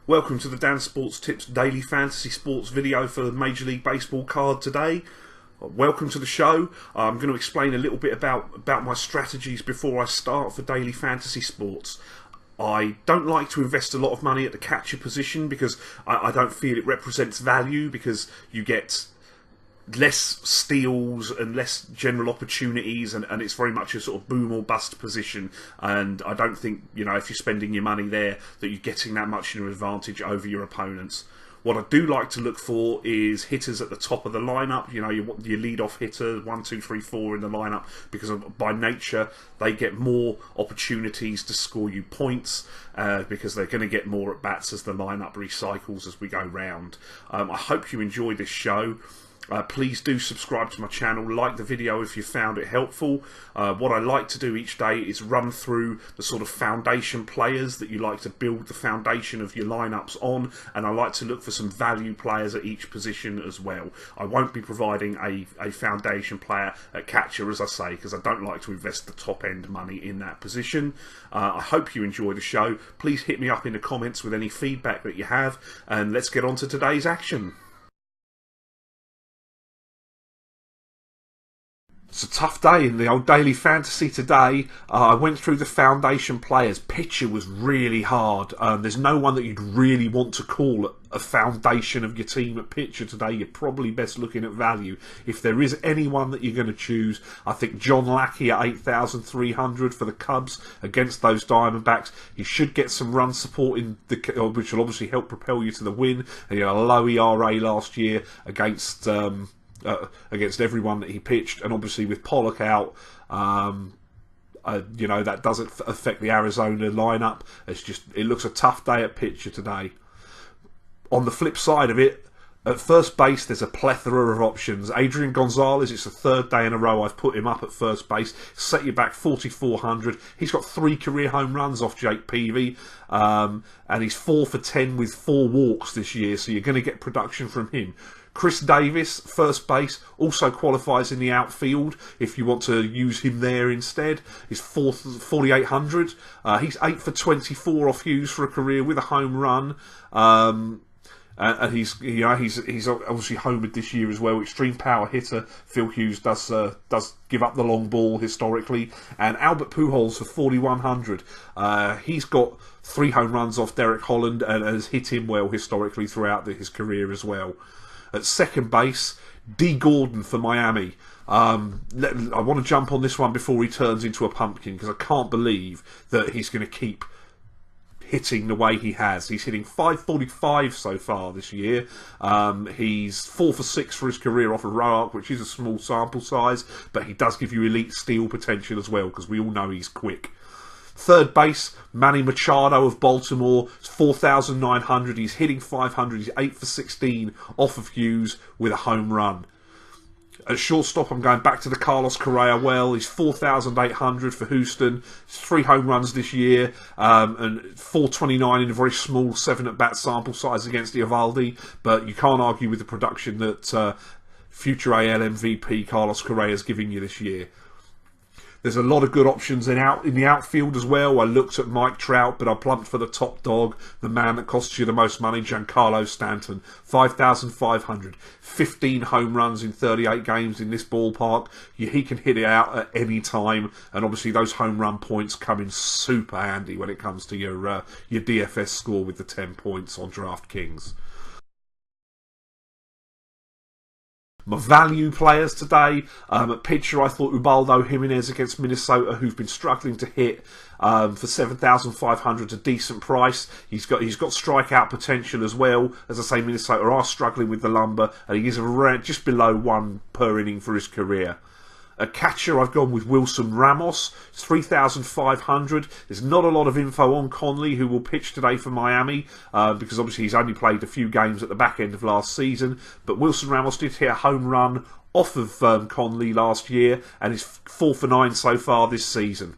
Welcome to the Dansports.tips daily fantasy sports video for the Major League Baseball card today. Welcome to the show. I'm going to explain a little bit about my strategies before I start for daily fantasy sports. I don't like to invest a lot of money at the catcher position because I don't feel it represents value, because you get less steals and less general opportunities, and it's very much a sort of boom or bust position, and I don't think, if you're spending your money there, that you're getting that much of an advantage over your opponents. What I do like to look for is hitters at the top of the lineup. Your lead-off hitter, 1, 2, 3, 4 in the lineup, because by nature they get more opportunities to score you points, because they're going to get more at bats as the lineup recycles as we go round. I hope you enjoy this show. Please do subscribe to my channel, like the video if you found it helpful. What I like to do each day is run through the sort of foundation players that you like to build the foundation of your lineups on, and I like to look for some value players at each position as well. I won't be providing a foundation player at catcher, as I say, because I don't like to invest the top end money in that position. I hope you enjoy the show. Please hit me up in the comments with any feedback that you have, and let's get on to today's action. It's a tough day in the old daily fantasy today. I went through the foundation players. Pitcher was really hard. There's no one that you'd really want to call a foundation of your team at pitcher today. You're probably best looking at value. If there is anyone that you're going to choose, I think John Lackey at 8,300 for the Cubs against those Diamondbacks. He should get some run support which will obviously help propel you to the win. And, a low ERA last year against everyone that he pitched, and obviously with Pollock out, that doesn't affect the Arizona lineup. It looks a tough day at pitcher today. On the flip side of it, at first base, there's a plethora of options. Adrian Gonzalez, it's the third day in a row I've put him up at first base. Set you back 4,400. He's got 3 career home runs off Jake Peavy, and he's 4 for 10 with 4 walks this year, so you're going to get production from him. Chris Davis, first base, also qualifies in the outfield if you want to use him there instead. He's 4,800. He's 8 for 24 off Hughes for a career with a home run. And he's obviously homered this year as well. Extreme power hitter. Phil Hughes does give up the long ball historically. And Albert Pujols for 4,100. He's got 3 home runs off Derek Holland and has hit him well historically throughout his career as well. At second base, D. Gordon for Miami. I want to jump on this one before he turns into a pumpkin, because I can't believe that he's going to keep hitting the way he has. He's hitting 545 so far this year. He's 4 for 6 for his career off of Roark, which is a small sample size, but he does give you elite steal potential as well, because we all know he's quick. Third base, Manny Machado of Baltimore, 4,900. He's hitting 500. He's 8 for 16 off of Hughes with a home run. At shortstop, I'm going back to the Carlos Correa well. He's 4,800 for Houston. 3 home runs this year, and 429 in a very small 7 at-bat sample size against Eovaldi. But you can't argue with the production that future AL MVP Carlos Correa is giving you this year. There's a lot of good options in the outfield as well. I looked at Mike Trout, but I plumped for the top dog, the man that costs you the most money, Giancarlo Stanton, 5,500. 15 home runs in 38 games in this ballpark. He can hit it out at any time, and obviously those home run points come in super handy when it comes to your DFS score with the 10 points on DraftKings. My value players today, at pitcher I thought Ubaldo Jimenez against Minnesota, who've been struggling to hit, for 7,500, a decent price. He's got strikeout potential as well. As I say, Minnesota are struggling with the lumber, and he is around just below 1 per inning for his career. A catcher, I've gone with Wilson Ramos, 3,500. There's not a lot of info on Conley, who will pitch today for Miami, because obviously he's only played a few games at the back end of last season. But Wilson Ramos did hit a home run off of Conley last year, and is 4 for 9 so far this season.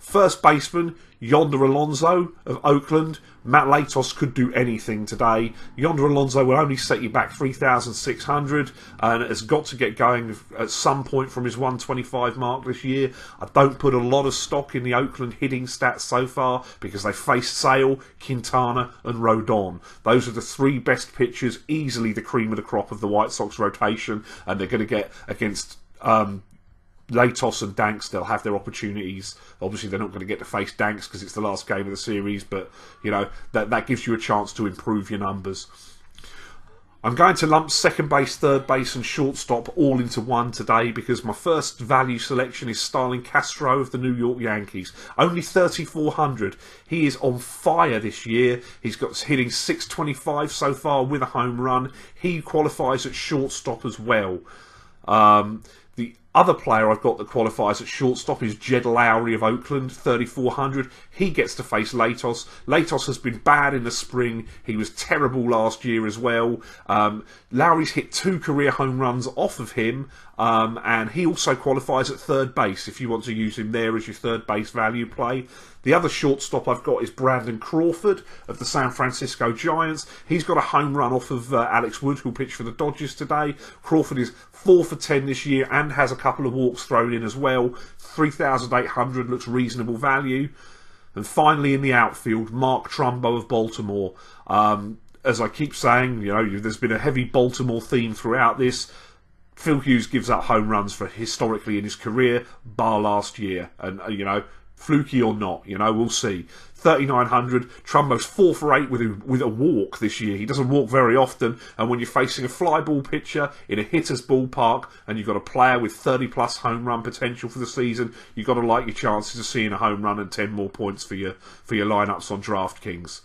First baseman, Yonder Alonso of Oakland. Matt Latos could do anything today. Yonder Alonso will only set you back 3,600 and has got to get going at some point from his 125 mark this year. I don't put a lot of stock in the Oakland hitting stats so far because they faced Sale, Quintana and Rodon. Those are the three best pitchers, easily the cream of the crop of the White Sox rotation, and they're going to get against Latos and Danks. They'll have their opportunities. Obviously they're not going to get to face Danks because it's the last game of the series, but you know, that gives you a chance to improve your numbers. I'm going to lump second base, third base and shortstop all into one today because my first value selection is Starlin Castro of the New York Yankees. Only 3,400. He is on fire this year. He's got hitting .625 so far with a home run. He qualifies at shortstop as well. The other player I've got that qualifies at shortstop is Jed Lowry of Oakland, 3,400. He gets to face Latos. Latos has been bad in the spring. He was terrible last year as well. Lowry's hit 2 career home runs off of him, and he also qualifies at third base if you want to use him there as your third base value play. The other shortstop I've got is Brandon Crawford of the San Francisco Giants. He's got a home run off of Alex Wood, who'll pitch for the Dodgers today. Crawford is 4 for 10 this year and has a couple of walks thrown in as well. 3,800 looks reasonable value. And finally in the outfield, Mark Trumbo of Baltimore. As I keep saying, you know, there's been a heavy Baltimore theme throughout this. Phil Hughes gives up home runs for historically in his career, bar last year. And, you know, fluky or not, you know, we'll see. 3,900. Trumbo's 4 for 8 with a walk this year. He doesn't walk very often, and when you're facing a fly ball pitcher in a hitter's ballpark and you've got a player with 30 plus home run potential for the season, you've got to like your chances of seeing a home run and 10 more points for your lineups on DraftKings.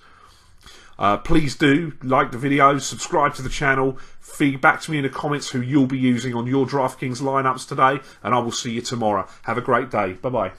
Please do like the videos, subscribe to the channel, feedback to me in the comments who you'll be using on your DraftKings lineups today, and I will see you tomorrow. Have a great day. Bye bye.